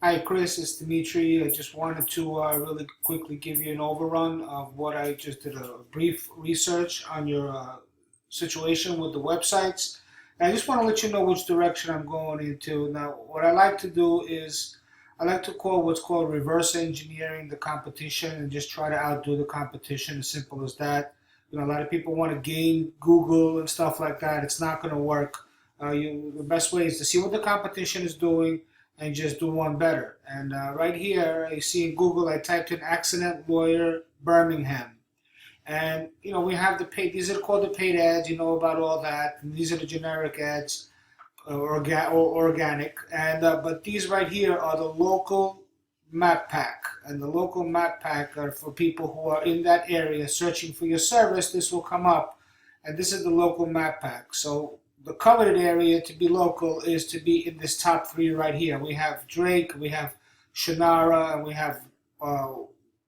Hi, Chris. It's Dimitri. I just wanted to really quickly give you an overrun of what I just did a brief research on your situation with the websites. And I just want to let you know which direction I'm going into. Now, what I like to do is I like to call what's called reverse engineering the competition and just try to outdo the competition. As simple as that. A lot of people want to game Google and stuff like that. It's not going to work. The best way is to see what the competition is doing and just do one better. And right here, you see in Google, I typed in accident lawyer Birmingham. And we have the paid. These are called the paid ads. You know about all that. And these are the generic ads, or organic. And but these right here are the local map pack. And the local map pack are for people who are in that area searching for your service. This will come up, and this is the local map pack. So the coveted area to be local is to be in this top three right here. We have Drake, we have Shannara, and we have uh,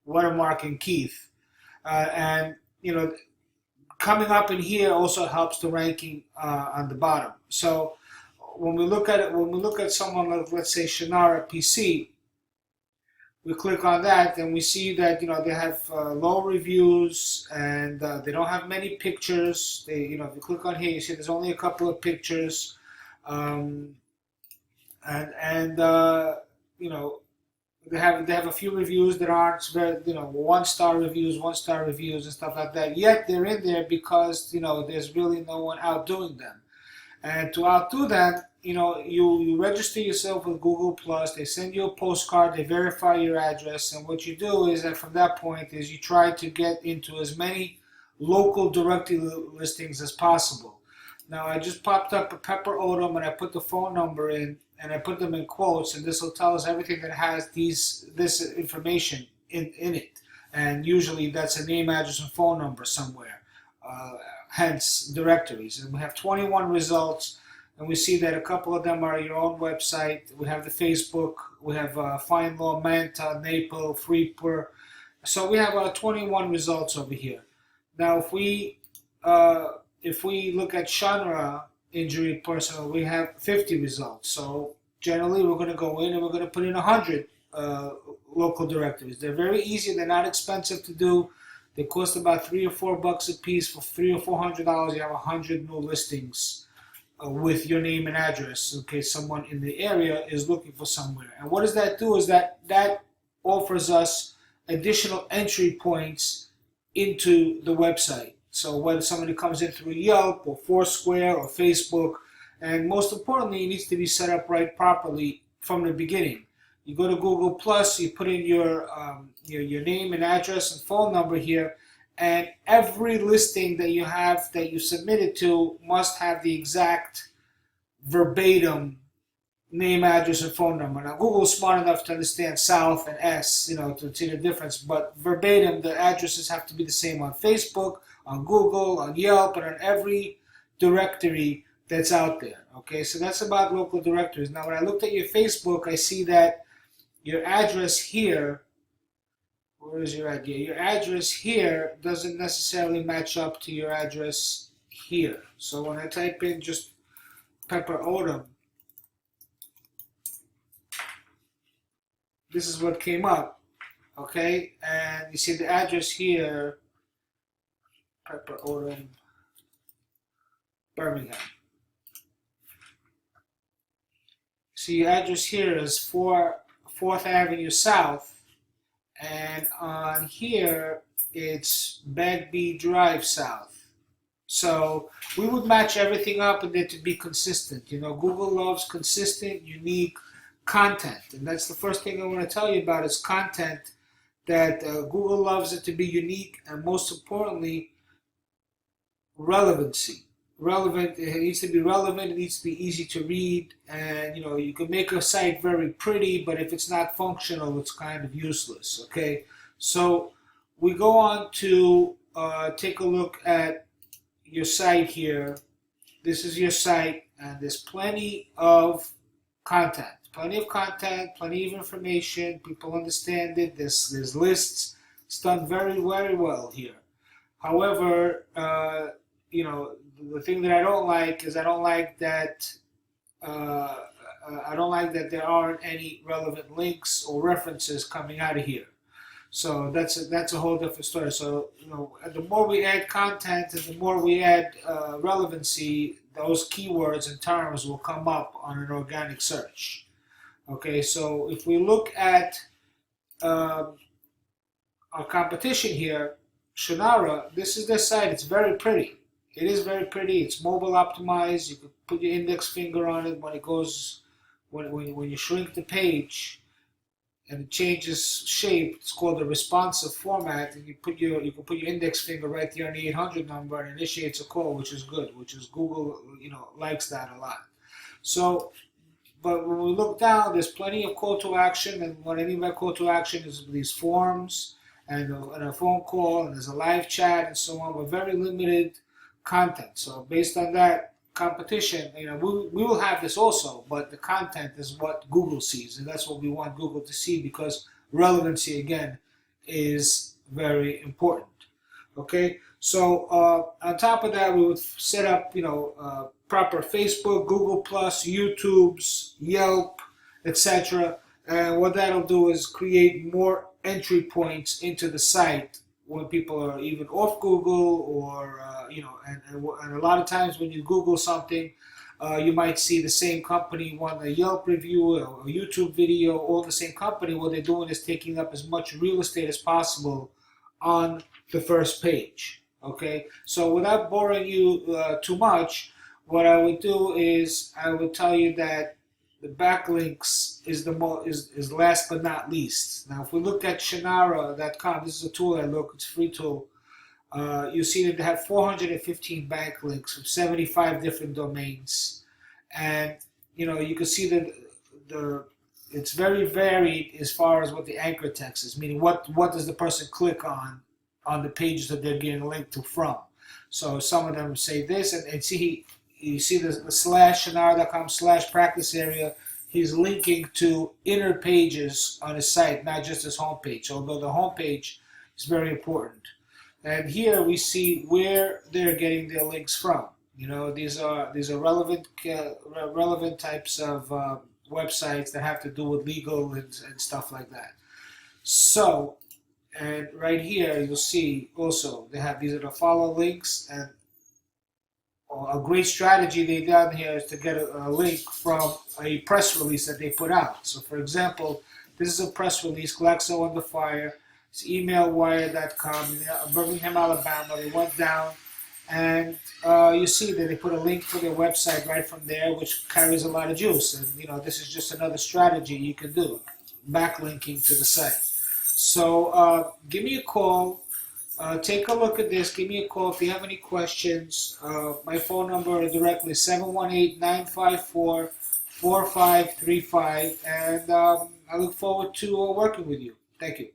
Watermark and Keith. And coming up in here also helps the ranking on the bottom. So when we look at it, when we look at someone like, let's say, Shannara PC, we click on that and we see that they have low reviews, and they don't have many pictures. They if you click on here, you see there's only a couple of pictures, um, and they have a few reviews that aren't very 1 star reviews, 1 star reviews and stuff like that. Yet they're in there because there's really no one outdoing them. And to outdo that, you register yourself with Google Plus. They send you a postcard. They verify your address, and what you do is that from that point is you try to get into as many local directory listings as possible. Now I just popped up a Pepper Odom, and I put the phone number in, and I put them in quotes, and this will tell us everything that has this information in it. And usually that's a name, address, and phone number somewhere. Uh, Hence directories. And we have 21 results, and we see that a couple of them are your own website. We have the Facebook, we have FindLaw, Manta, Naple, Freeper. So we have 21 results over here. Now, if we look at Shanra injury personal, we have 50 results. So generally, we're going to go in and we're going to put in 100 local directories. They're very easy. They're not expensive to do. They cost about $3 or $4 a piece. For $300 or $400, you have 100 new listings with your name and address in case someone in the area is looking for somewhere. And what does that do is that offers us additional entry points into the website. So whether somebody comes in through Yelp or Foursquare or Facebook, and most importantly, it needs to be set up right properly from the beginning. You go to Google Plus, you put in your name and address and phone number here, and every listing that you have that you submitted to must have the exact verbatim name, address, and phone number. Now Google's smart enough to understand South and S, to see the difference, but verbatim the addresses have to be the same on Facebook, on Google, on Yelp, and on every directory that's out there. Okay, so that's about local directories. Now when I looked at your Facebook, I see that your address here, where is your address? Your address here doesn't necessarily match up to your address here. So when I type in just Pepper Odom, this is what came up. Okay, and you see the address here, Pepper Odom, Birmingham. See, your address here is 4th Avenue South, and on here it's Bagby Drive South. So we would match everything up and then to be consistent. Google loves consistent, unique content, and that's the first thing I want to tell you about is content. That Google loves it to be unique, and most importantly, relevancy. Relevant. It needs to be relevant. It needs to be easy to read, and you can make a site very pretty, but if it's not functional, it's kind of useless. Okay, so we go on to take a look at your site here. This is your site, and there's plenty of content, plenty of information. People understand it. There's lists. It's done very, very well here. However, the thing that I don't like is I don't like that I don't like that there aren't any relevant links or references coming out of here. So that's a whole different story. So the more we add content and the more we add relevancy, those keywords and terms will come up on an organic search. Okay, so if we look at our competition here, Shannara, this is their site. It's very pretty. It is very pretty. It's mobile optimized. You can put your index finger on it when it goes when you shrink the page and it changes shape. It's called a responsive format, and you can put your index finger right there on the 800 number and initiates a call, which is good. Which is Google, likes that a lot. So, but when we look down, there's plenty of call to action, and what I mean by call to action is these forms and a phone call, and there's a live chat and so on, but very limited content. So based on that competition, we will have this also, but the content is what Google sees, and that's what we want Google to see, because relevancy, again, is very important. Okay, so on top of that, we would set up, proper Facebook, Google+, YouTube's, Yelp, etc. And what that'll do is create more entry points into the site when people are even off Google, or and a lot of times when you Google something, you might see the same company want a Yelp review or a YouTube video, all the same company. What they're doing is taking up as much real estate as possible on the first page. Okay, so without boring you too much, what I would do is I would tell you that the backlinks is last but not least. Now, if we look at Shannara.com, this is a tool I look. It's a free tool. You see that they have 415 backlinks from 75 different domains, and you can see that it's very varied as far as what the anchor text is, meaning what does the person click on the pages that they're getting linked to from. So some of them say this, and see. You see the /Shannara.com/practice area. He's linking to inner pages on his site, not just his homepage, although the homepage is very important. And here we see where they're getting their links from. These are relevant types of websites that have to do with legal and stuff like that. So, and right here you'll see also they have these are the follow links, and a great strategy they've done here is to get a link from a press release that they put out. So, for example, this is a press release, Glaxo Under Fire. It's emailwire.com, Birmingham, Alabama. They went down, and you see that they put a link to their website right from there, which carries a lot of juice. And, this is just another strategy you can do, backlinking to the site. So, give me a call. Take a look at this. Give me a call if you have any questions. My phone number is directly 718-954-4535, and I look forward to working with you. Thank you.